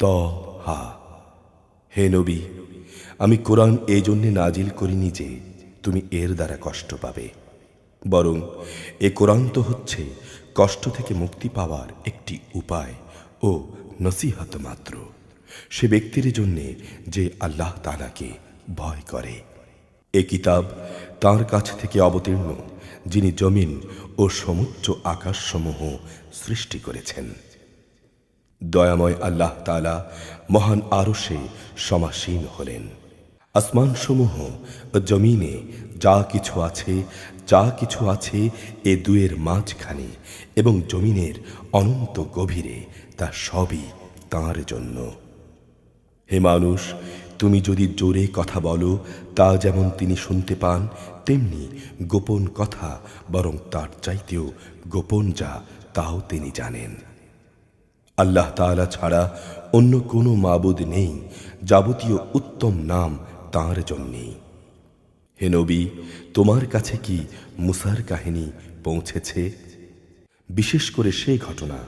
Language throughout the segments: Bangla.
তহা। হে নবী, আমি কোরআন এই জন্যে নাজিল করিনি যে তুমি এর দ্বারা কষ্ট পাবে, বরং এ কোরআন তো হচ্ছে কষ্ট থেকে মুক্তি পাওয়ার একটি উপায় ও নসিহত মাত্র সে ব্যক্তির জন্যে যে আল্লাহ তাআলাকে ভয় করে। এ কিতাব তাঁর কাছ থেকে অবতীর্ণ, যিনি জমিন ও সমুচ্চ আকাশসমূহ সৃষ্টি করেছেন। দয়াময় আল্লাহ তাআলা মহান আরশে সমাসীন হলেন। আসমানসমূহ ও জমিনে যা কিছু আছে এ দুয়ের মাঝখানে এবং জমিনের অনন্ত গভীরে, তা সবই তাঁর জন্য। হে মানুষ, তুমি যদি জোরে কথা বলো তা যেমন তিনি শুনতে পান, তেমনি গোপন কথা বরং তার চাইতেও গোপন যা, তাও তিনি জানেন। আল্লাহ তাআলা ছাড়া অন্য কোনো মাবুদ নেই, যাবতীয় উত্তম নাম তাঁর জন্যেই। হে নবী, তোমার কাছে কি মুসার কাহিনী পৌঁছেছে? বিশেষ করে সে ঘটনা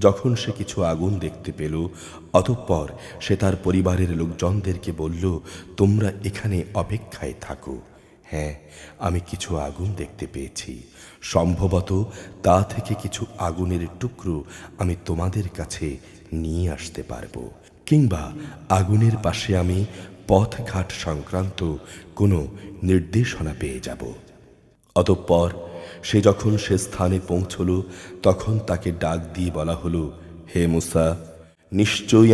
যখন সে কিছু আগুন দেখতে পেল, অতঃপর সে তার পরিবারের লোকজনদেরকে বলল, তোমরা এখানে অপেক্ষায় থাকো। হ্যাঁ, আমি কিছু আগুন দেখতে পেয়েছি, সম্ভবত তা থেকে কিছু আগুনের টুকরো আমি তোমাদের কাছে নিয়ে আসতে পারবো, কিংবা আগুনের পাশে আমি পথঘাট সংক্রান্ত কোনো নির্দেশনা পেয়ে যাব। অতঃপর সে যখন সে স্থানে পৌঁছল, তখন তাকে ডাক দিয়ে বলা হলো, হে মুসা, নিশ্চয়ই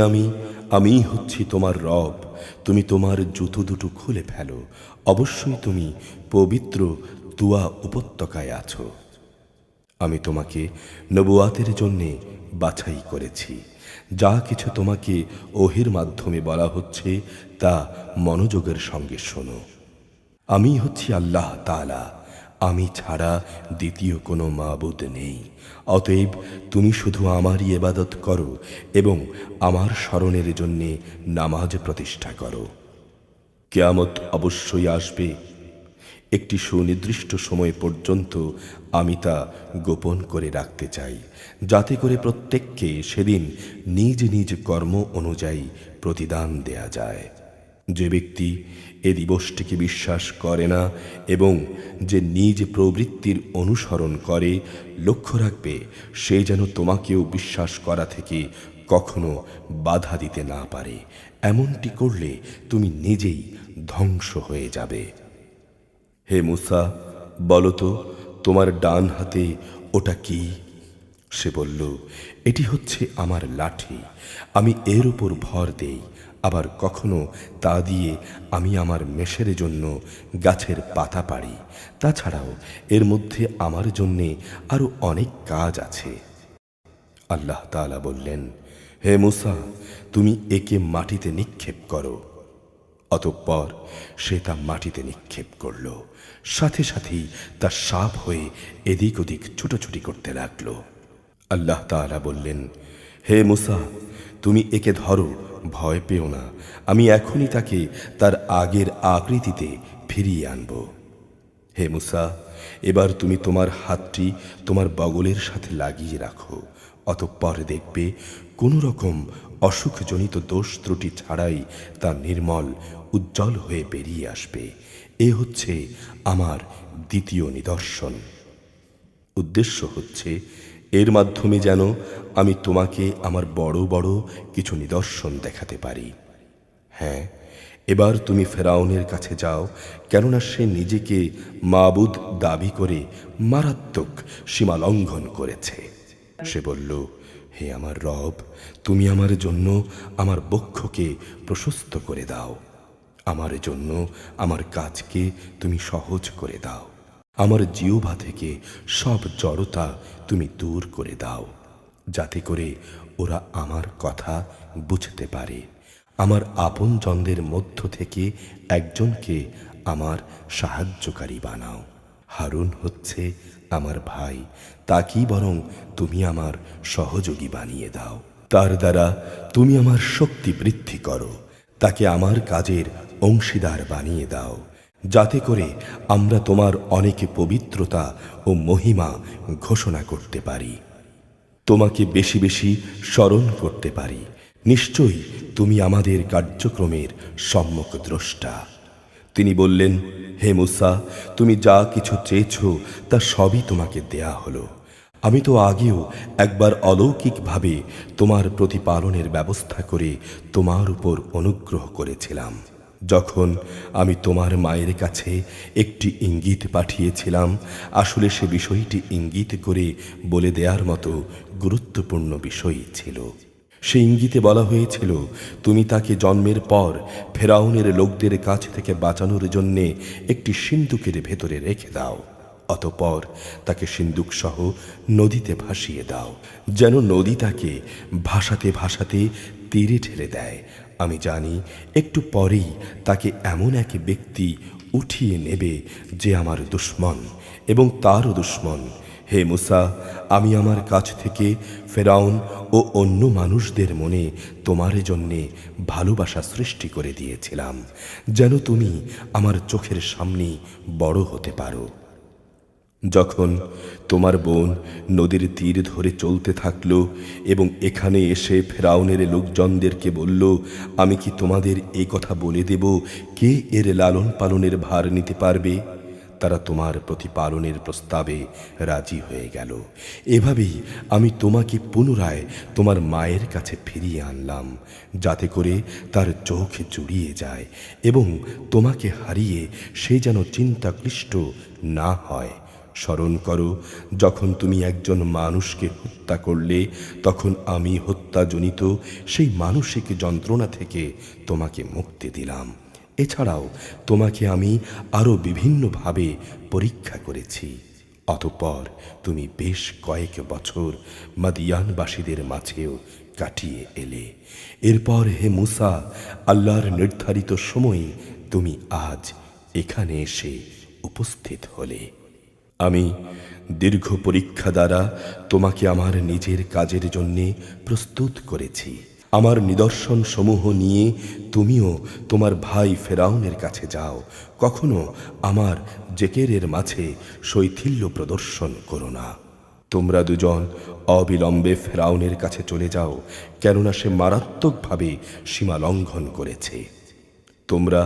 আমি হচ্ছি তোমার রব। তুমি তোমার জুতো দুটো খুলে ফেলো, অবশ্যই তুমি পবিত্র তুয়া উপত্যকায় আছো। আমি তোমাকে নবুয়াতের জন্যে বাছাই করেছি। যা কিছু তোমাকে ওহির মাধ্যমে বলা হচ্ছে তা মনোযোগের সঙ্গে শোনো। আমি হচ্ছি আল্লাহ তাআলা, আমি ছাড়া দ্বিতীয় কোনো মাবুদ নেই। অতএব তুমি শুধু আমারই ইবাদত করো এবং আমার স্মরণের জন্যে নামাজ প্রতিষ্ঠা করো। কিয়ামত অবশ্যই আসবে, একটি সুনির্দিষ্ট সময় পর্যন্ত আমি তা গোপন করে রাখতে চাই, যাতে করে প্রত্যেককে সেদিন নিজ নিজ কর্ম অনুযায়ী প্রতিদান দেয়া যায়। যে ব্যক্তি এ দিবসটিকে বিশ্বাস করে না এবং যে নিজ প্রবৃত্তির অনুসরণ করে, লক্ষ্য রাখবে সে যেন তোমাকেও বিশ্বাস করা থেকে কখনো বাধা দিতে না পারে। এমনটি করলে তুমি নিজেই ধ্বংস হয়ে যাবে। হে মুসা, বলো তো, তোমার ডান হাতে ওটা কি? সে বলল, এটি হচ্ছে আমার লাঠি, আমি এর উপর ভর দেই, আবার কখনো তা দিয়ে আমি আমার মেষের জন্য গাছের পাতা পাড়ি। তাছাড়াও এর মধ্যে আমার জন্যে আরো অনেক কাজ আছে। আল্লাহ তাআলা বললেন, হে মুসা, তুমি একে মাটিতে নিক্ষেপ করো। অতঃপর সে তা মাটিতে নিক্ষেপ করল, সাথে সাথেই তা সাপ হয়ে এদিক ওদিক ছুটোছুটি করতে লাগলো। আল্লাহ তাআলা বললেন, হে মুসা, তুমি একে ধরো, ভয় পেও না, আমি এখনই তাকে তার আগের আকৃতিতে ফিরিয়ে আনব। হে মুসা, এবার তুমি তোমার হাতটি তোমার বগলের সাথে লাগিয়ে রাখো, অতঃপর দেখবে কোনো রকম অসুখজনিত দোষ ত্রুটি ছাড়াই তা নির্মল উজ্জ্বল হয়ে বেরিয়ে আসবে। এ হচ্ছে আমার দ্বিতীয় নিদর্শন। উদ্দেশ্য হচ্ছে এর মাধ্যমে যেন আমি তোমাকে আমার বড় বড় কিছু নিদর্শন দেখাতে পারি। হ্যাঁ, এবার তুমি ফেরাউনের কাছে যাও, কেননা সে নিজেকে মাবুদ দাবি করে মারাত্মক সীমা লঙ্ঘন করেছে। সে বলল, হে আমার রব, তুমি আমার জন্য আমার বক্ষকে প্রশস্ত করে দাও, আমার জন্য আমার কাজকে তুমি সহজ করে দাও, আমার জিহ্বা থেকে সব জড়তা তুমি দূর করে দাও, যাতে করে ওরা আমার কথা বুঝতে পারে। আমার আপনজনদের মধ্য থেকে একজনকে আমার সাহায্যকারী বানাও। হারুন হচ্ছে আমার ভাই, তাকেই বরং তুমি আমার সহযোগী বানিয়ে দাও। তার দ্বারা তুমি আমার শক্তি বৃদ্ধি করো, তাকে আমার কাজের অংশীদার বানিয়ে দাও, যাতে করে আমরা তোমার অনেক পবিত্রতা ও মহিমা ঘোষণা করতে পারি, তোমাকে বেশি বেশি স্মরণ করতে পারি, নিশ্চয়ই তুমি আমাদের কার্যক্রমের সম্যক দ্রষ্টা। তিনি বললেন, হে মূসা, তুমি যা কিছু চেয়েছ তা সবই তোমাকে দেয়া হলো। আমি তো আগেও একবার অলৌকিকভাবে তোমার প্রতিপালনের ব্যবস্থা করে তোমার উপর অনুগ্রহ করেছিলাম, যখন আমি তোমার মায়ের কাছে একটি ইঙ্গিত পাঠিয়েছিলাম। আসলে সে বিষয়টি ইঙ্গিত করে বলে দেওয়ার মতো গুরুত্বপূর্ণ বিষয় ছিল। সে ইঙ্গিতে বলা হয়েছিল, তুমি তাকে জন্মের পর ফেরাউনের লোকদের কাছ থেকে বাঁচানোর জন্যে একটি সিন্দুকের ভেতরে রেখে দাও। অতঃপর তাকে সিন্দুক সহ নদীতে ভাসিয়ে দাও, যেন নদী তাকে ভাসাতে ভাসাতে তীরে ঠেলে দেয়। আমি জানি একটু পরেই তাকে এমন এক ব্যক্তি উঠিয়ে নেবে যে আমার দুশমন এবং তারও দুশমন। হে মূসা, আমি আমার কাছ থেকে ফেরাউন ও অন্য মানুষদের মনে তোমার জন্যে ভালোবাসা সৃষ্টি করে দিয়েছিলাম, যেন তুমি আমার চোখের সামনে বড় হতে পারো। যখন তোমার বোন নদীর তীর ধরে চলতে থাকলো এবং এখানে এসে ফেরাউনের লোকজনদেরকে বলল, আমি কি তোমাদের এই কথা বলে দেব কে এর লালন পালনের ভার নিতে পারবে? তারা তোমার প্রতিপালনের প্রস্তাবে রাজি হয়ে গেল। এভাবেই আমি তোমাকে পুনরায় তোমার মায়ের কাছে ফিরিয়ে আনলাম, যাতে করে তার চোখ জুড়িয়ে যায় এবং তোমাকে হারিয়ে সে যেন চিন্তাক্লিষ্ট না হয়। স্মরণ করো, যখন তুমি একজন মানুষকে হত্যা করলে, তখন আমি হত্যাজনিত সেই মানসিক যন্ত্রণা থেকে তোমাকে মুক্তি দিলাম। এছাড়াও তোমাকে আমি আরও বিভিন্নভাবে পরীক্ষা করেছি। অতঃপর তুমি বেশ কয়েক বছর মাদিয়ানবাসীদের মাঝেও কাটিয়ে এলে। এরপর হে মূসা, আল্লাহর নির্ধারিত সময়ে তুমি আজ এখানে এসে উপস্থিত হলে। আমি দীর্ঘ পরীক্ষা দ্বারা তোমাকে আমার নিজের কাজের জন্যে প্রস্তুত করেছি। আমার নিদর্শন সমূহ নিয়ে তুমিও তোমার ভাই ফেরাউনের কাছে যাও। কখনো আমার জেকেরের মাঝে শৈথিল্য প্রদর্শন করো না। তোমরা দুজন অবিলম্বে ফেরাউনের কাছে চলে যাও, কেননা সে মারাত্মকভাবে সীমা লঙ্ঘন করেছে। তোমরা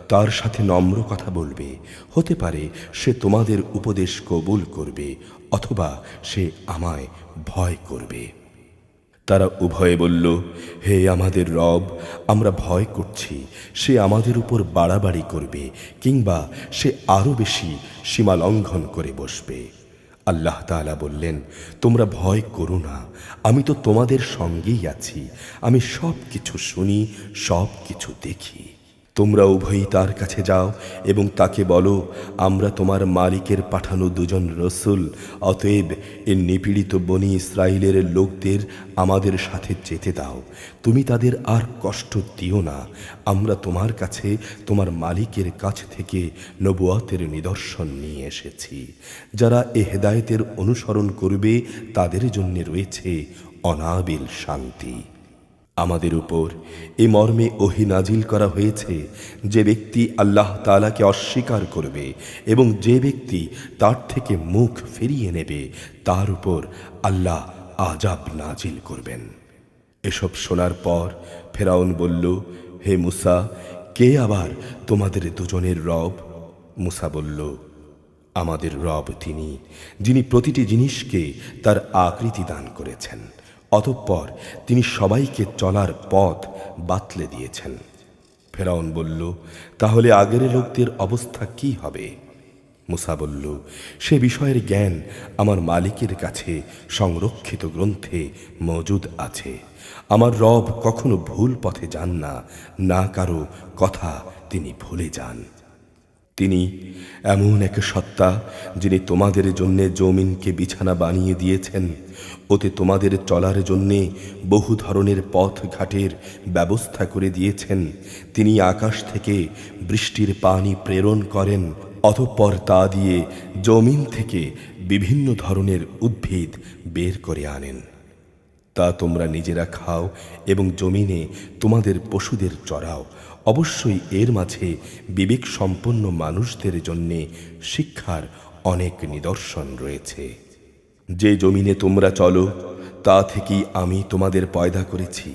তার সাথে নম্র কথা বলবে। হতে পারে সে তোমাদের উপদেশ কবুল করবে, অথবা সে আমায় ভয় করবে। তারা উভয়ে বলল, হে আমাদের রব, আমরা ভয় করছি সে আমাদের উপর বাড়াবাড়ি করবে, কিংবা সে আরও বেশি সীমা লঙ্ঘন করে বসবে। আল্লাহ তাআলা বললেন, তোমরা ভয় করো না, আমি তো তোমাদের সঙ্গেই আছি। আমি সব কিছু শুনি, সব কিছু দেখি। তোমরা উভয়ই তার কাছে যাও এবং তাকে বলো, আমরা তোমার মালিকের পাঠানো দুজন রসুল। অতএব এ নিপীড়িত বনি ইসরায়েলের লোকদের আমাদের সাথে যেতে দাও। তুমি তাদের আর কষ্ট দিও না। আমরা তোমার কাছে তোমার মালিকের কাছ থেকে নবুয়তের নিদর্শন নিয়ে এসেছি। যারা এ হেদায়েতের অনুসরণ করবে তাদের জন্য রয়েছে অনাবিল শান্তি। আমাদের উপর এ মর্মে ওহী নাজিল করা হয়েছে, যে ব্যক্তি আল্লাহ তাআলাকে অস্বীকার করবে এবং যে ব্যক্তি তার থেকে মুখ ফিরিয়ে নেবে, তার উপর আল্লাহ আযাব নাজিল করবেন। এসব শোনার পর ফেরাউন বলল, হে মূসা, কে আবার তোমাদের দুজনের রব? মূসা বলল, আমাদের রব তিনি, যিনি প্রতিটি জিনিসকে তার আকৃতি দান করেছেন, অতঃপর তিনি সবাইকে চলার পথ বাতলে দিয়েছেন। ফেরাউন বলল, তাহলে আগের লোকদের অবস্থা কি হবে? মূসা বলল, সে বিষয়ের জ্ঞান আমার মালিকের কাছে সংরক্ষিত গ্রন্থে মজুদ আছে। আমার রব কখনো ভুল পথে যান না, না কারো কথা তিনি ভুলে যান। তিনি এমন এক সত্তা, যিনি তোমাদের জন্যে জমিনকে বিছানা বানিয়ে দিয়েছেন। ওতে তোমাদের চলার জন্যে বহু ধরনের পথ ঘাটের ব্যবস্থা করে দিয়েছেন। তিনি আকাশ থেকে বৃষ্টির পানি প্রেরণ করেন, অতঃপর তা দিয়ে জমিন থেকে বিভিন্ন ধরনের উদ্ভিদ বের করে আনেন। তা তোমরা নিজেরা খাও এবং জমিনে তোমাদের পশুদের চরাও। অবশ্যই এর মাঝে বিবেক সম্পন্ন মানুষদের জন্যে শিক্ষার অনেক নিদর্শন রয়েছে। যে জমিনে তোমরা চলো তা থেকেই আমি তোমাদের পয়দা করেছি।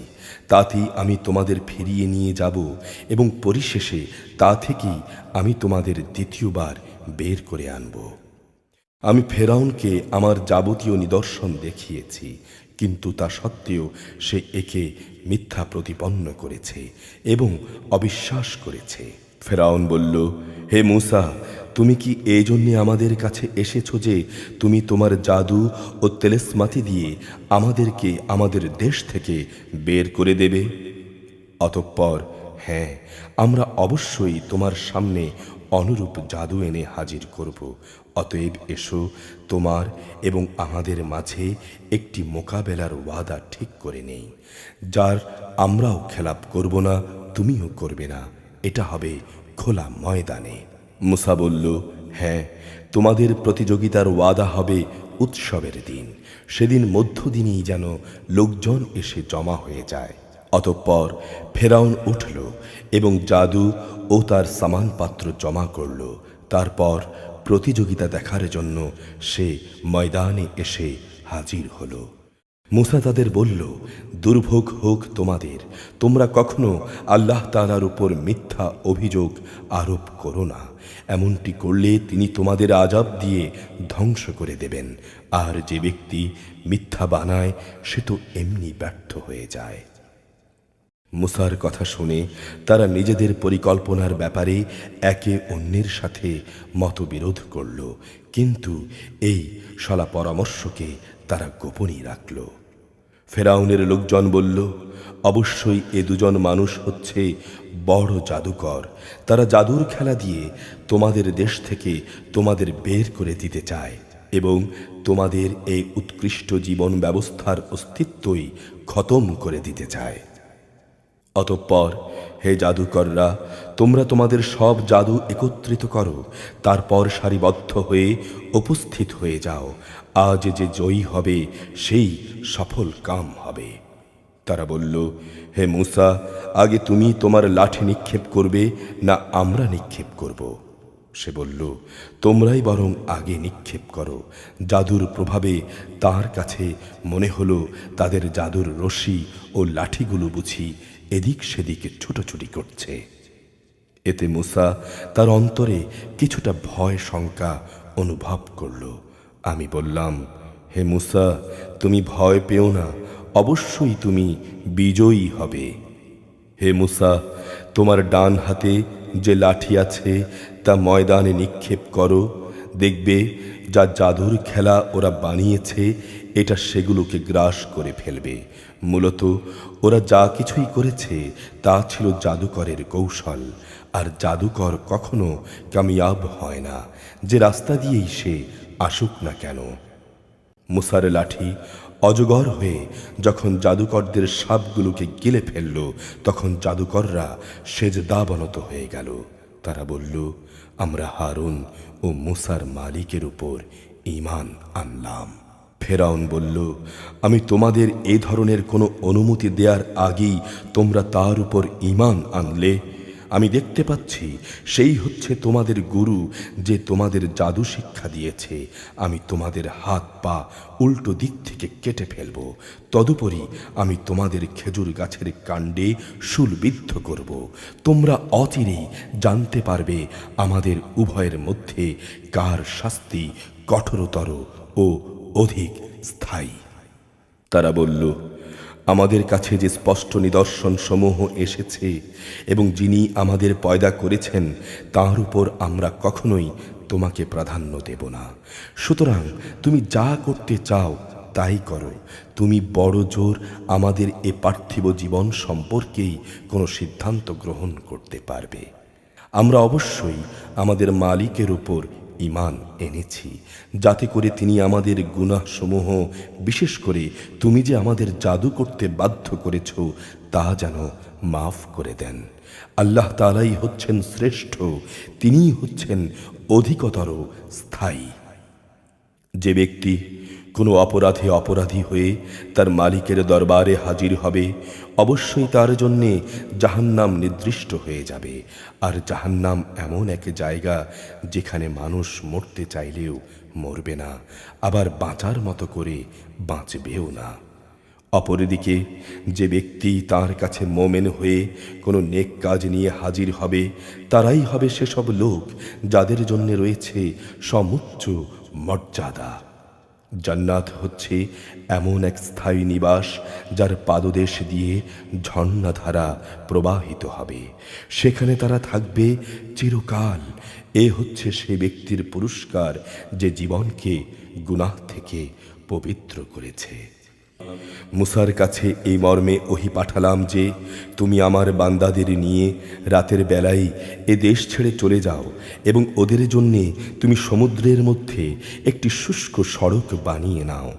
তাতেই আমি তোমাদের ফিরিয়ে নিয়ে যাব এবং পরিশেষে তা থেকেই আমি তোমাদের দ্বিতীয়বার বের করে আনব। আমি ফেরাউনকে আমার যাবতীয় নিদর্শন দেখিয়েছি, কিন্তু তা সত্ত্বেও সে একে মিথ্যা প্রতিপন্ন করেছে এবং অবিশ্বাস করেছে। ফেরাউন বলল, হে মূসা, তুমি কি এই জন্যে আমাদের কাছে এসেছ যে তুমি তোমার জাদু ও তেলেসমাতি দিয়ে আমাদেরকে আমাদের দেশ থেকে বের করে দেবে? অতঃপর হ্যাঁ, আমরা অবশ্যই তোমার সামনে অনুরূপ জাদু এনে হাজির করব। অতএব এসো, তোমার এবং আমাদের মাঝে একটি মোকাবেলার ওয়াদা ঠিক করে নেই, যার আমরাও খেলাপ করব না, তুমিও করবে না। এটা হবে খোলা ময়দানে। মূসা বলল, হ্যাঁ, তোমাদের প্রতিযোগিতার ওয়াদা হবে উৎসবের দিন। সেদিন মধ্যদিনেই যেন লোকজন এসে জমা হয়ে যায়। অতঃপর ফেরাউন উঠল এবং জাদু ও তার সামানপাত্র জমা করল। তারপর প্রতিযোগিতা দেখার জন্য সে ময়দানে এসে হাজির হল। মূসা তাদের বলল, দুর্ভোগ হোক তোমাদের, তোমরা কখনো আল্লাহ তাআলার উপর মিথ্যা অভিযোগ আরোপ করো না। এমনটি করলে তিনি তোমাদের আযাব দিয়ে ধ্বংস করে দেবেন। আর যে ব্যক্তি মিথ্যা বানায় সে তো এমনি ব্যর্থ হয়ে যায়। মূসার কথা শুনে তারা নিজেদের পরিকল্পনার ব্যাপারে একে অন্যের সাথে মতবিরোধ করল, কিন্তু এই সলা পরামর্শকে তারা গোপনই রাখল। ফেরাউনের লোকজন বলল, অবশ্যই এ দুজন মানুষ হচ্ছে বড় জাদুকর। তারা জাদুর খেলা দিয়ে তোমাদের দেশ থেকে তোমাদের বের করে দিতে চায় এবং তোমাদের এই উৎকৃষ্ট জীবন ব্যবস্থার অস্তিত্বই খতম করে দিতে চায়। অতঃপর হে জাদুকররা, তোমরা তোমাদের সব জাদু একত্রিত করো, তারপর সারিবদ্ধ হয়ে উপস্থিত হয়ে যাও। আজ যে জয়ী হবে সেই সফল কাম হবে। তারা বলল, হে মূসা, আগে তুমি তোমার লাঠি নিক্ষেপ করবে না আমরা নিক্ষেপ করব? সে বলল, তোমরাই বরং আগে নিক্ষেপ করো। জাদুর প্রভাবে তার কাছে মনে হলো তাদের জাদুর রশি ও লাঠিগুলো বুঝি এদিক সেদিকে ছুটোছুটি করছে। এতে মূসা তার অন্তরে কিছুটা ভয় শঙ্কা অনুভব করল। আমি বললাম, হে মূসা, তুমি ভয় পেও না, অবশ্যই তুমি বিজয়ী হবে। হে মূসা, তোমার ডান হাতে যে লাঠি আছে তা ময়দানে নিক্ষেপ করো। দেখবে যা জাদুর খেলা ওরা বানিয়েছে এটা সেগুলোকে গ্রাস করে ফেলবে। মূলত ওরা যা কিছুই করেছে তা ছিল জাদুকরের কৌশল, আর জাদুকর কখনো কামিয়াব হয় না, যে রাস্তা দিয়েই সে আসুক না কেন। মূসার লাঠি অজগর হয়ে যখন জাদুকরদের সাপগুলোকে গিলে ফেলল, তখন জাদুকররা সেজদাবনত হয়ে গেল। তারা বলল, আমরা হারুন ও মূসার মালিকের উপর ঈমান আনলাম। ফেরাউন বলল, আমি তোমাদের এ ধরনের কোনো অনুমতি দেওয়ার আগেই তোমরা তার উপর ঈমান আনলে? আমি দেখতে পাচ্ছি সেই হচ্ছে তোমাদের গুরু, যে তোমাদের জাদু শিক্ষা দিয়েছে। আমি তোমাদের হাত পা উল্টো দিক থেকে কেটে ফেলব। তদুপরি আমি তোমাদের খেজুর গাছের কাণ্ডে শূলবিদ্ধ করব। তোমরা অচিরেই জানতে পারবে আমাদের উভয়ের মধ্যে কার শাস্তি কঠোরতর ও অধিক স্থায়ী। তারা বলল, আমাদের কাছে যে স্পষ্ট নিদর্শন সমূহ এসেছে এবং যিনি আমাদের পয়দা করেছেন তার উপর আমরা কখনোই তোমাকে প্রাধান্য দেব না। সুতরাং তুমি যা করতে চাও তাই করো। তুমি বড় জোর আমাদের এ পার্থিব জীবন সম্পর্কেই কোনো সিদ্ধান্ত গ্রহণ করতে পারবে। আমরা অবশ্যই আমাদের মালিকের উপর ঈমান এনেছি, যাতে করে তিনি আমাদের গুনাহসমূহ, বিশেষ করে তুমি যে আমাদের জাদু করতে বাধ্য করেছ তা যেন মাফ করে দেন। আল্লাহ তাআলাই হচ্ছেন শ্রেষ্ঠ, তিনিই হচ্ছেন অধিকতর স্থায়ী। যে ব্যক্তি কোনো অপরাধে অপরাধী হয়ে তার মালিকের দরবারে হাজির হবে, অবশ্যই তার জন্যে জাহান্নাম নির্দিষ্ট হয়ে যাবে। আর জাহান্নাম এমন এক জায়গা যেখানে মানুষ মরতে চাইলেও মরবে না, আবার বাঁচার মতো করে বাঁচবেও না। অপরদিকে যে ব্যক্তি তার কাছে মোমেন হয়ে কোনো নেক কাজ নিয়ে হাজির হবে, তারাই হবে সেসব লোক যাদের জন্য রয়েছে সমুচ্চ মর্যাদা। জান্নাত হচ্ছে এমন এক স্থায়ী নিবাস যার পাদদেশ দিয়ে ঝর্ণাধারা প্রবাহিত হবে। সেখানে তারা থাকবে চিরকাল। এ হচ্ছে সে ব্যক্তির পুরস্কার যে জীবনকে গুনাহ থেকে পবিত্র করেছে। মুসার কাছে এই মর্মে ওহী পাঠালাম যে, তুমি আমার বান্দাদের নিয়ে রাতের বেলায় এ দেশ ছেড়ে চলে যাও এবং ওদের জন্যে তুমি সমুদ্রের মধ্যে একটি শুষ্ক সড়ক বানিয়ে নাও।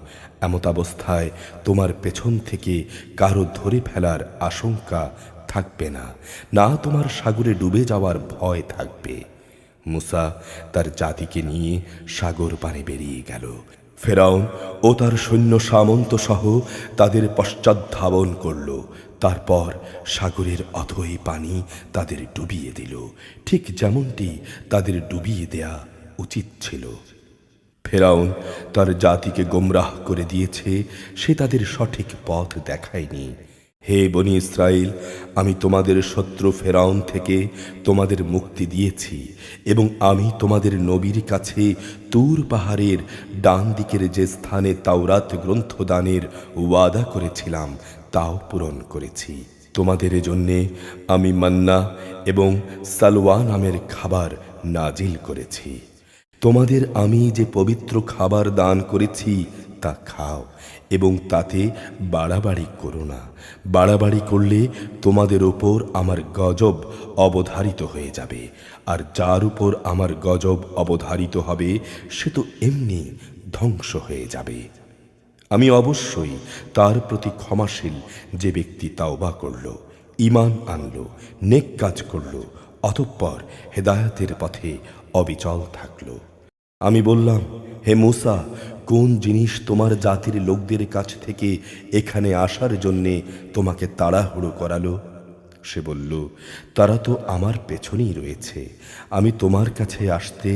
এমতাবস্থায় তোমার পেছন থেকে কারো ধরে ফেলার আশঙ্কা থাকবে না, না তোমার সাগরে ডুবে যাওয়ার ভয় থাকবে। মুসা তার জাতিকে নিয়ে সাগর পানে বেরিয়ে গেল। ফেরাউন ও তার সৈন্য সামন্ত সহ তাদের পশ্চাদ্ধাবন করল। তারপর সাগরের অথই পানি তাদের ডুবিয়ে দিল, ঠিক যেমনটি তাদের ডুবিয়ে দেয়া উচিত ছিল। ফেরাউন তার জাতিকে গোমরাহ করে দিয়েছে, সে তাদের সঠিক পথ দেখায়নি। হে বনি ইসরাইল, আমি তোমাদের শত্রু ফেরাউন থেকে তোমাদের মুক্তি দিয়েছি এবং আমি তোমাদের নবীর কাছে তুর পাহাড়ের ডান দিকের যে স্থানে তাওরাত গ্রন্থ দানের ওয়াদা করেছিলাম তাও পূরণ করেছি। তোমাদের জন্যে আমি মান্না এবং সালওয়া নামের খাবার নাজিল করেছি। তোমাদের আমি যে পবিত্র খাবার দান করেছি তা খাও এবং তাতে বাড়াবাড়ি করো না। বাড়াবাড়ি করলে তোমাদের ওপর আমার গজব অবধারিত হয়ে যাবে, আর যার উপর আমার গজব অবধারিত হবে সে তো এমনি ধ্বংস হয়ে যাবে। আমি অবশ্যই তার প্রতি ক্ষমাশীল যে ব্যক্তি তাওবা করল, ঈমান আনল, নেক কাজ করল, অতঃপর হেদায়েতের পথে অবিচল থাকল। আমি বললাম, হে মূসা, কোন জিনিস তোমার জাতির লোকদের কাছ থেকে এখানে আসার জন্যে তোমাকে তাড়াহুড়ো করালো? সে বলল, তারা তো আমার পেছনেই রয়েছে। আমি তোমার কাছে আসতে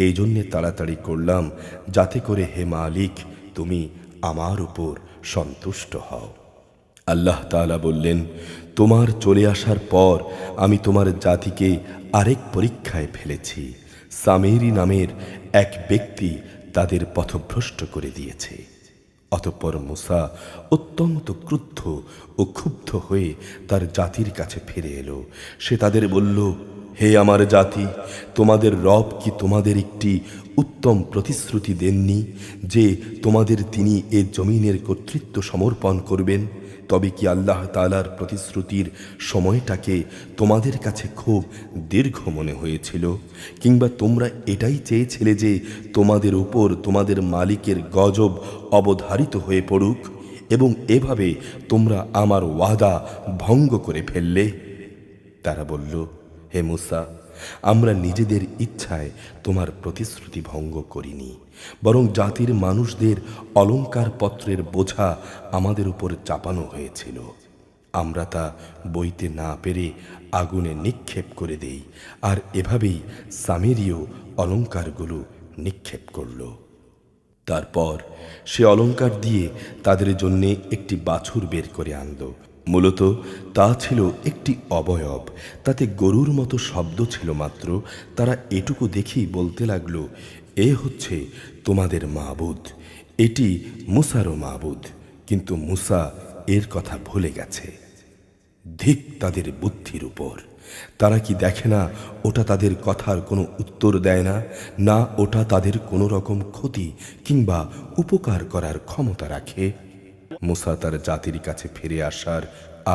এই জন্যে তাড়াতাড়ি করলাম যাতে করে হে মালিক তুমি আমার উপর সন্তুষ্ট হও। আল্লাহ তাআলা বললেন, তোমার চলে আসার পর আমি তোমার জাতিকে আরেক পরীক্ষায় ফেলেছি। সামেরি নামের এক ব্যক্তি তাদের পথভ্রষ্ট করে দিয়েছে। অতঃপর মূসা অত্যন্ত ক্রুদ্ধ ও ক্ষুব্ধ হয়ে তার জাতির কাছে ফিরে এলো। সে তাদের বলল, হে আমার জাতি, তোমাদের রব কি তোমাদের একটি উত্তম প্রতিশ্রুতি দেননি যে তোমাদের তিনি এ জমিনের কর্তৃত্ব সমর্পণ করবেন? তবে কি আল্লাহ তাআলার প্রতিশ্রুতির সময়টাকে তোমাদের কাছে খুব দীর্ঘ মনে হয়েছিল? কিংবা তোমরা এটাই চেয়েছিলে যে তোমাদের উপর তোমাদের মালিকের গজব অবধারিত হয়ে পড়ুক এবং এভাবে তোমরা আমার ওয়াদা ভঙ্গ করে ফেললে? তারা বলল, হে মূসা, আমরা নিজেদের ইচ্ছায় তোমার প্রতিশ্রুতি ভঙ্গ করিনি, বরং জাতির মানুষদের অলংকার পত্রের বোঝা আমাদের উপর চাপানো হয়েছিল। আমরা তা বইতে না পেরে আগুনে নিক্ষেপ করে দেই, আর এভাবেই সামেরীয় অলংকারগুলো নিক্ষেপ করল। তারপর সে অলংকার দিয়ে তাদের জন্য একটি বাছুর বের করে আনল। মূলত তা ছিল একটি অবয়ব, তাতে গরুর মতো শব্দ ছিল মাত্র। তারা এটুকু দেখেই বলতে লাগলো, এ হচ্ছে তোমাদের মাবুদ, এটি মূসারও মাবুদ। কিন্তু মূসা এর কথা ভুলে গেছে। ধিক তাদের বুদ্ধির উপর! তারা কি দেখে না ওটা তাদের কথার কোনো উত্তর দেয় না, না ওটা তাদের কোনো রকম ক্ষতি কিংবা উপকার করার ক্ষমতা রাখে? মূসা তার জাতির কাছে ফিরে আসার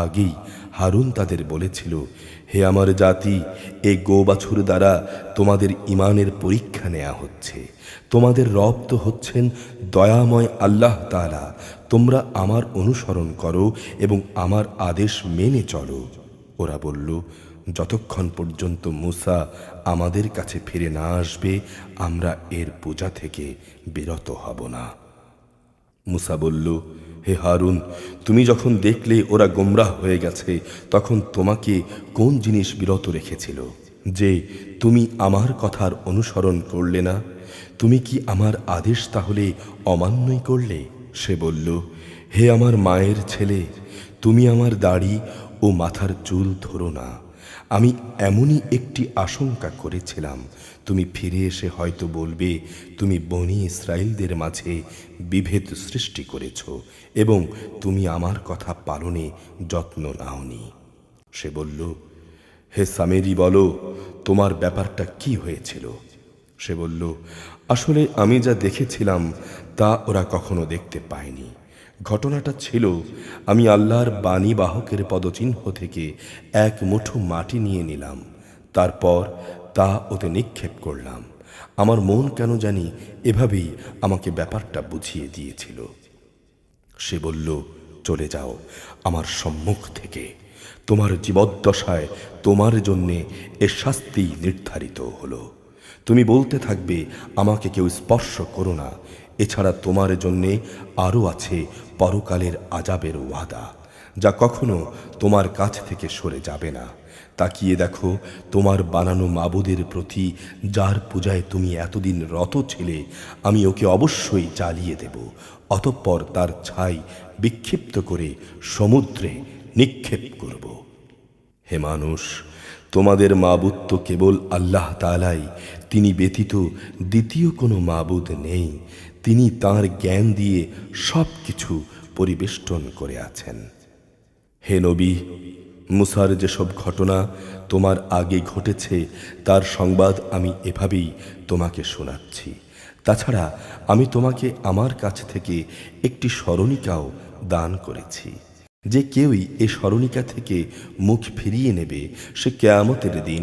আগেই হারুন তাদের বলেছিল, হে আমার জাতি, এই গোবাছুর দ্বারা তোমাদের ঈমানের পরীক্ষা নেওয়া হচ্ছে। তোমাদের রব তো হচ্ছেন দয়াময় আল্লাহ তাআলা। তোমরা আমার অনুসরণ করো এবং আমার আদেশ মেনে চলো। ওরা বলল, যতক্ষণ পর্যন্ত মূসা আমাদের কাছে ফিরে না আসবে আমরা এর পূজা থেকে বিরত হব না। মূসা বলল, হে হারুন, তুমি যখন দেখলে ওরা গোমরাহ হয়ে গেছে তখন তোমাকে কোন জিনিস বিরত রেখেছিল যে তুমি আমার কথার অনুসরণ করলে না? তুমি কি আমার আদেশ তাহলে অমান্যই করলে? সে বলল, হে আমার মায়ের ছেলে, তুমি আমার দাড়ি ও মাথার চুল ধরো না। আমি এমনই একটি আশঙ্কা করেছিলাম, তুমি ফিরে এসে হয়তো বলবে তুমি বনি ইসরায়েলদের মাঝে বিভেদ সৃষ্টি করেছ এবং তুমি আমার কথা পালনে যত্ন নাওনি। সে বলল, হে সামেরি, বলো তোমার ব্যাপারটা কি হয়েছিল? সে বলল, আসলে আমি যা দেখেছিলাম তা ওরা কখনো দেখতে পায়নি। ঘটনাটা ছিল, আমি আল্লাহর বাণী বাহকের পদচিহ্ন থেকে এক মুঠো মাটি নিয়ে নিলাম, তারপর তা ওতে নিক্ষেপ করলাম। আমার মন কেন জানি এভাবেই আমাকে ব্যাপারটা বুঝিয়ে দিয়েছিল। সে বলল, চলে যাও আমার সম্মুখ থেকে, তোমার জীবদ্দশায় তোমার জন্যে এ শাস্তি নির্ধারিত হলো। তুমি বলতে থাকবে, আমাকে কেউ স্পর্শ করো না। এছাড়া তোমার জন্যে আরও আছে পরকালের আযাবের ওয়াদা, যা কখনো তোমার কাছ থেকে সরে যাবে না। তাকিয়ে দেখো তোমার বানানো মাবুদের প্রতি, যার পূজায় তুমি এতদিন রত ছিলে, আমি ওকে অবশ্যই জ্বালিয়ে দেব, অতঃপর তার ছাই বিক্ষিপ্ত করে সমুদ্রে নিক্ষেপ করব। হে মানুষ, তোমাদের মাবুদ তো কেবল আল্লাহ তাআলাই, তিনি ব্যতীত দ্বিতীয় কোনো মাবুদ নেই। তিনি তাঁর জ্ঞান দিয়ে সব কিছু পরিবেষ্টন করে আছেন। হে নবী, মুসার যেসব ঘটনা তোমার আগে ঘটেছে তার সংবাদ আমি এভাবেই তোমাকে শোনাচ্ছি। তাছাড়া আমি তোমাকে আমার কাছ থেকে একটি স্মরণিকাও দান করেছি। যে কেউই এ স্মরণিকা থেকে মুখ ফিরিয়ে নেবে, সে কিয়ামতের দিন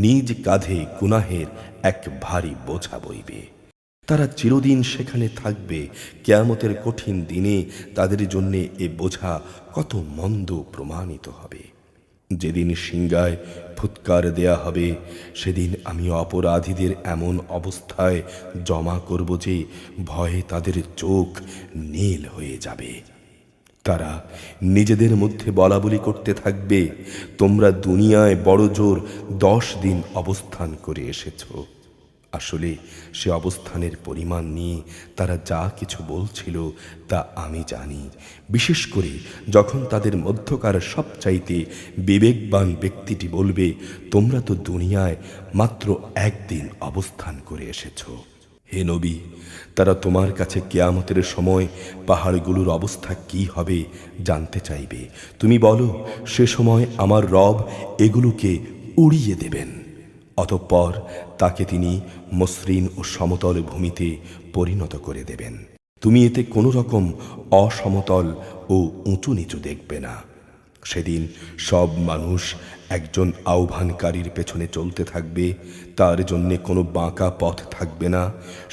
নিজ কাঁধে গুনাহের এক ভারী বোঝা বইবে। তারা চিরদিন সেখানে থাকবে। কিয়ামতের কঠিন দিনে তাদের জন্যে এ বোঝা কত মন্দ প্রমাণিত হবে। যেদিন সিংহায় ফুৎকার দেয়া হবে, সেদিন আমি অপরাধীদের এমন অবস্থায় জমা করব যে ভয়ে তাদের চোখ নীল হয়ে যাবে। তারা নিজেদের মধ্যে বলাবলি করতে থাকবে, তোমরা দুনিয়ায় বড় জোর 10 দিন অবস্থান করে এসেছ। আসলে সে অবস্থানের পরিমাণ নিয়ে তারা যা কিছু বলছিল তা আমি জানি। বিশেষ করে যখন তাদের মধ্যকার সবচাইতে বিবেকবান ব্যক্তিটি বলবে, তোমরা তো দুনিয়ায় মাত্র 1 দিন অবস্থান করে এসেছ। হে নবী, তারা তোমার কাছে কিয়ামতের সময় পাহাড়গুলোর অবস্থা কি হবে জানতে চাইবে। তুমি বলো, সে সময় আমার রব এগুলোকে উড়িয়ে দেবেন, অতঃপর তাকে তিনি মসৃণ ও সমতল ভূমিতে পরিণত করে দেবেন। তুমি এতে কোনো রকম অসমতল ও উঁচু নিচু দেখবে না। সেদিন সব মানুষ একজন আহ্বানকারীর পেছনে চলতে থাকবে, তার জন্যে কোনো বাঁকা পথ থাকবে না।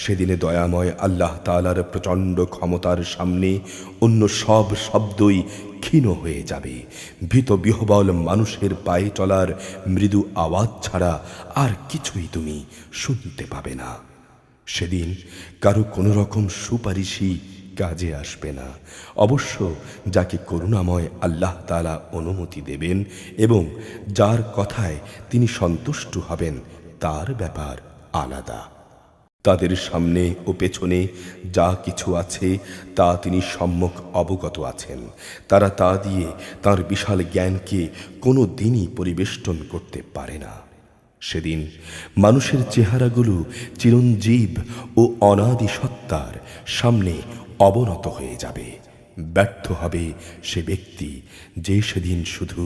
সেদিনে দয়াময় আল্লাহ তাআলার প্রচণ্ড ক্ষমতার সামনে অন্য সব শব্দই ক্ষীণ হয়ে যাবে। ভীত বিহ্বল মানুষের পায়ে চলার মৃদু আওয়াজ ছাড়া আর কিছুই তুমি শুনতে পাবে না। সেদিন কারো কোনো রকম সুপারিশই কাজে আসবে না। অবশ্য যাকে করুণাময় আল্লাহ তাআলা অনুমতি দেবেন এবং যার কথায় তিনি সন্তুষ্ট হবেন, তার ব্যাপার আলাদা। তাদের সামনে ও পেছনে যা কিছু আছে তা তিনি সম্যক অবগত আছেন। তারা তা দিয়ে তার বিশাল জ্ঞানকে কোনো দিনই পরিবেষ্টন করতে পারে না। সেদিন মানুষের চেহারাগুলো চিরঞ্জীব ও অনাদি সত্তার সামনে অবনত হয়ে যাবে। ব্যর্থ হবে সে ব্যক্তি যে সেদিন শুধু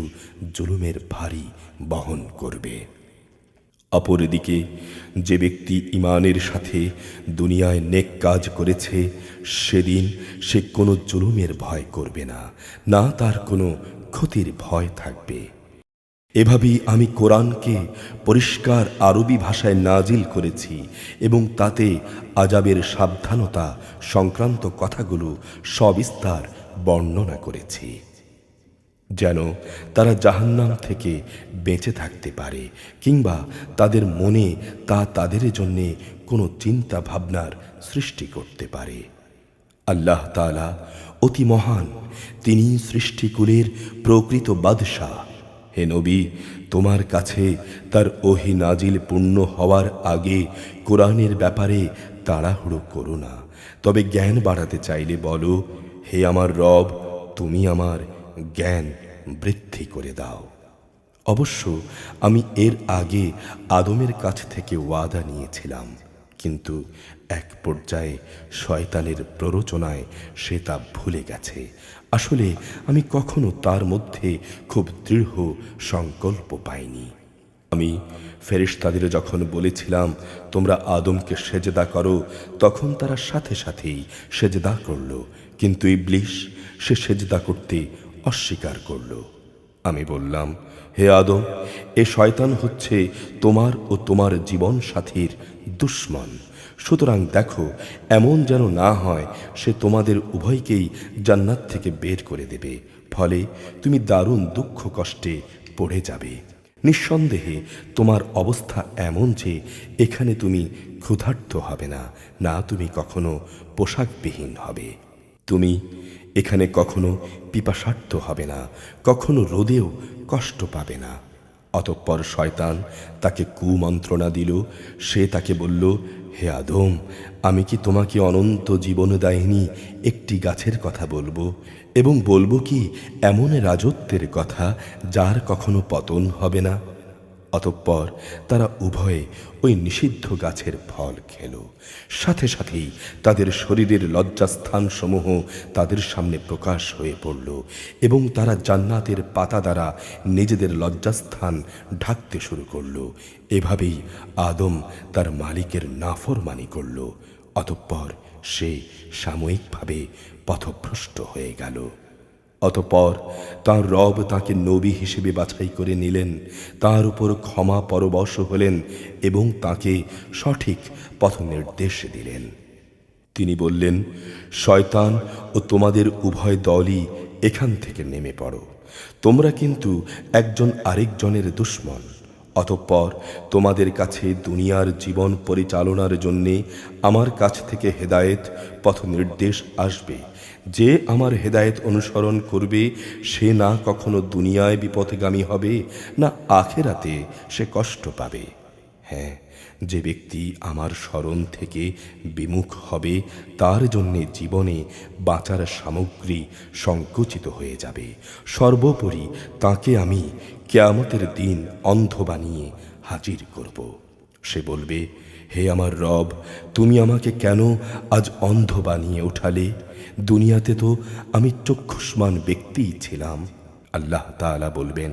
জুলুমের ভারী বহন করবে। অপরদিকে যে ব্যক্তি ঈমানের সাথে দুনিয়ায় নেক কাজ করেছে, সেদিন সে কোনো জুলুমের ভয় করবে না, না তার কোনো ক্ষতির ভয় থাকবে। এভাবেই আমি কোরআনকে পরিষ্কার আরবি ভাষায় নাজিল করেছি এবং তাতে আযাবের সাবধানতা সংক্রান্ত কথাগুলো সবিস্তার বর্ণনা করেছি, যেন তারা জাহান্নাম থেকে বেঁচে থাকতে পারে, কিংবা তাদের মনে তা তাদের জন্যে কোনো চিন্তা ভাবনার সৃষ্টি করতে পারে। আল্লাহ তাআলা অতি মহান, তিনি সৃষ্টিকুলের প্রকৃত বাদশাহ। হে নবী, তোমার কাছে তার ওহী নাজিল পূর্ণ হওয়ার আগে কোরআনের ব্যাপারে তাড়াহুড়ো করো না। তবে জ্ঞান বাড়াতে চাইলে বলো, হে আমার রব, তুমি আমার জ্ঞান বৃদ্ধি করে দাও। অবশ্য আমি এর আগে আদমের কাছ থেকে ওয়াদা নিয়েছিলাম, কিন্তু এক পর্যায়ে শয়তানের প্ররোচনায় সে তা ভুলে গেছে। আসলে আমি কখনো তার মধ্যে খুব দৃঢ় সংকল্প পাইনি। আমি ফেরেশতাদের যখন বলেছিলাম তোমরা আদমকে সেজদা করো, তখন তারা সাথে সাথেই সেজদা করল, কিন্তু ইবলিস সে সেজদা করতে অস্বীকার করল। আমি বললাম, হে আদম, এ শয়তান হচ্ছে তোমার ও তোমার জীবন সাথীর দুশ্মন। সুতরাং দেখো, এমন যেন না হয় সে তোমাদের উভয়কেই জান্নাত থেকে বের করে দেবে, ফলে তুমি দারুণ দুঃখ কষ্টে পড়ে যাবে। নিঃসন্দেহে তোমার অবস্থা এমন যে এখানে তুমি ক্ষুধার্ত হবে না, না তুমি কখনো পোশাকবিহীন হবে। তুমি এখানে কখনো পিপাসার্ত হবে না, কখনো রোদেও কষ্ট পাবে না। অতঃপর শয়তান তাকে কুমন্ত্রণা দিল। সে তাকে বলল, হে আদম, আমি কি তোমাকে অনন্ত জীবনদায়িনী একটি গাছের কথা বলবো, এবং বলবো কি এমন রাজত্বের কথা যার কখনো পতন হবে না? অতঃপর তারা উভয়ে ওই নিষিদ্ধ গাছের ফল খেল। সাথে সাথেই তাদের শরীরের লজ্জাস্থানসমূহ তাদের সামনে প্রকাশ হয়ে পড়ল, এবং তারা জান্নাতের পাতা দ্বারা নিজেদের লজ্জাস্থান ঢাকতে শুরু করল। এভাবেই আদম তার মালিকের নাফরমানি করল। অতঃপর সে সাময়িকভাবে পথভ্রষ্ট হয়ে গেল। অতঃপর তার রব তাকে নবী হিসেবে বাছাই করে নিলেন, তার উপর ক্ষমা পরবশ হলেন এবং তাকে সঠিক পথ নির্দেশ দিলেন। তিনি বললেন, শয়তান ও তোমাদের উভয় দলই এখান থেকে নেমে পড়ো, তোমরা কিন্তু একজন আরেকজনের দুশমন। অতঃপর তোমাদের কাছে দুনিয়ার জীবন পরিচালনার জন্যে আমার কাছ থেকে হেদায়েত পথ নির্দেশ আসবে। যে আমার হেদায়েত অনুসরণ করবে সে না কখনো দুনিয়ায় বিপথগামী হবে, না আখেরাতে সে কষ্ট পাবে। হ্যাঁ, যে ব্যক্তি আমার স্মরণ থেকে বিমুখ হবে তার জন্যে জীবনে বাঁচার সামগ্রী সংকুচিত হয়ে যাবে। সর্বোপরি তাকে আমি কিয়ামতের দিন অন্ধ বানিয়ে হাজির করব। সে বলবে, হে আমার রব, তুমি আমাকে কেন আজ অন্ধ বানিয়ে উঠালে? দুনিয়াতে তো আমি চক্ষুষ্মান ব্যক্তিই ছিলাম। আল্লাহ তাআলা বলবেন,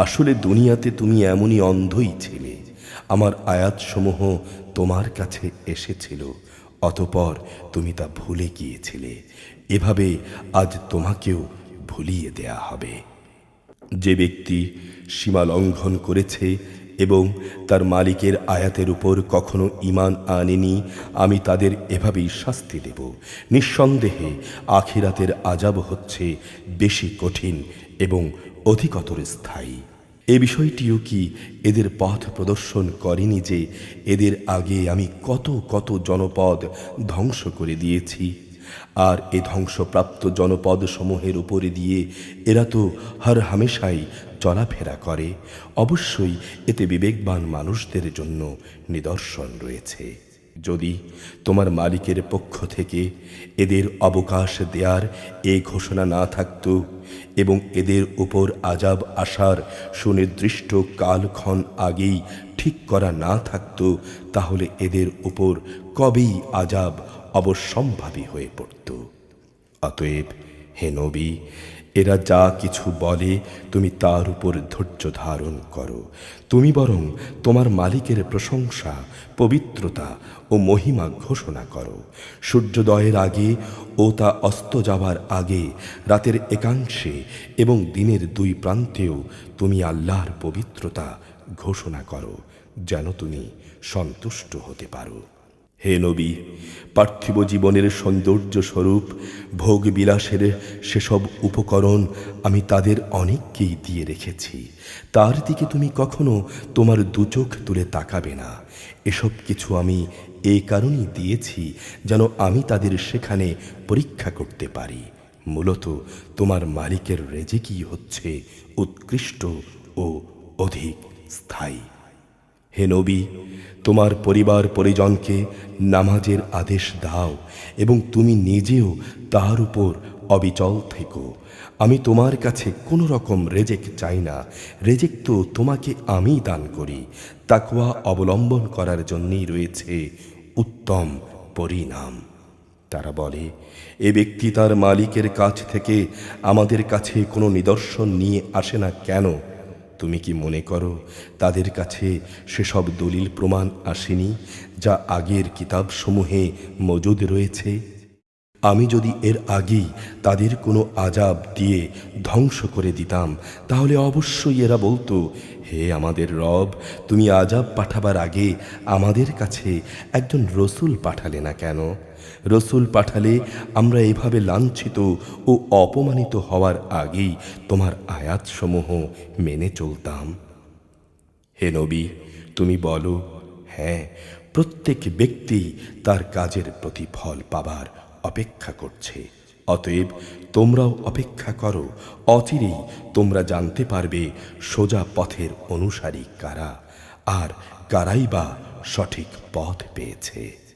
আসলে দুনিয়াতে তুমি এমনই অন্ধই ছিলে। আমার আয়াতসমূহ তোমার কাছে এসেছিল, অতঃপর তুমি তা ভুলে গিয়েছিলে। এভাবে আজ তোমাকেও ভুলিয়ে দেয়া হবে। যে ব্যক্তি সীমা লঙ্ঘন করেছে এবং তার মালিকের আয়াতের উপর কখনো ঈমান আনেনি, আমি তাদের এভাবেই শাস্তি দেব। নিঃসন্দেহে আখিরাতের আযাব হচ্ছে বেশি কঠিন এবং অধিকতর স্থায়ী। এ বিষয়টিও কি এদের পথ প্রদর্শন করেনি যে এদের আগে আমি কত কত জনপদ ধ্বংস করে দিয়েছি, আর এ ধ্বংসপ্রাপ্ত জনপদ সমূহের উপরে দিয়ে এরা তো হর হামেশাই চলাফেরা করে। অবশ্যই এতে বিবেকবান মানুষদের জন্য নিদর্শন রয়েছে। যদি তোমার মালিকের পক্ষ থেকে এদের অবকাশ দেয়ার এ ঘোষণা না থাকত এবং এদের উপর আযাব আসার সুনির্দিষ্ট কালক্ষণ আগেই ঠিক করা না থাকত, তাহলে এদের উপর কবেই আযাব অবশ্যম্ভাবী হয়ে পড়ত। অতএব হে নবী, এরা যা কিছু বলে তুমি তার উপর ধৈর্য ধারণ করো। তুমি বরং তোমার মালিকের প্রশংসা, পবিত্রতা ও মহিমা ঘোষণা করো। সূর্যোদয়ের আগে ও তা অস্ত যাওয়ার আগে, রাতের একাংশে এবং দিনের দুই প্রান্তেও তুমি আল্লাহর পবিত্রতা ঘোষণা করো, যেন তুমি সন্তুষ্ট হতে পারো। হে নবী, পার্থিব জীবনের সৌন্দর্য স্বরূপ ভোগ বিলাসের সেসব উপকরণ আমি তাদের অনেককেই দিয়ে রেখেছি। তার দিকে তুমি কখনো তোমার দুচোখ তুলে তাকাবে না। এসব কিছু আমি এই কারণেই দিয়েছি যেন আমি তাদের সেখানে পরীক্ষা করতে পারি। মূলত তোমার মালিকের রেজেকই হচ্ছে উৎকৃষ্ট ও অধিক স্থায়ী। হে নবী, তোমার পরিবার পরিজনকে নামাজের আদেশ দাও এবং তুমি নিজেও তার উপর অবিচল থেকো। আমি তোমার কাছে কোনো রকম রেজেক চাই না, রেজেক তো তোমাকে আমি দান করি। তাকওয়া অবলম্বন করার জন্যই রয়েছে উত্তম পরিণাম। তারা বলে, এ ব্যক্তি তার মালিকের কাছ থেকে আমাদের কাছে কোনো নিদর্শন নিয়ে আসে না কেন? তুমি কি মনে করো তাদের কাছে সেসব দলিল প্রমাণ আসেনি যা আগের কিতাবসমূহে মজুদ রয়েছে? আমি যদি এর আগেই তাদের কোনো আযাব দিয়ে ধ্বংস করে দিতাম, তাহলে অবশ্যই এরা বলতো, হে আমাদের রব, তুমি আযাব পাঠাবার আগে আমাদের কাছে একজন রসূল পাঠালে না কেন? রসূল পাঠালে আমরা এভাবে লাঞ্ছিত ও অপমানিত হওয়ার আগেই তোমার আয়াতসমূহ মেনে চলতাম। হে নবী, তুমি বলো, হ্যাঁ, প্রত্যেক ব্যক্তি তার কাজের প্রতিফল পাবার অপেক্ষা করছে। অতএব তোমরাও অপেক্ষা করো, অচিরেই তোমরা জানতে পারবে সোজা পথের অনুসারী কারা, আর কারাই বা সঠিক পথ পেয়েছে।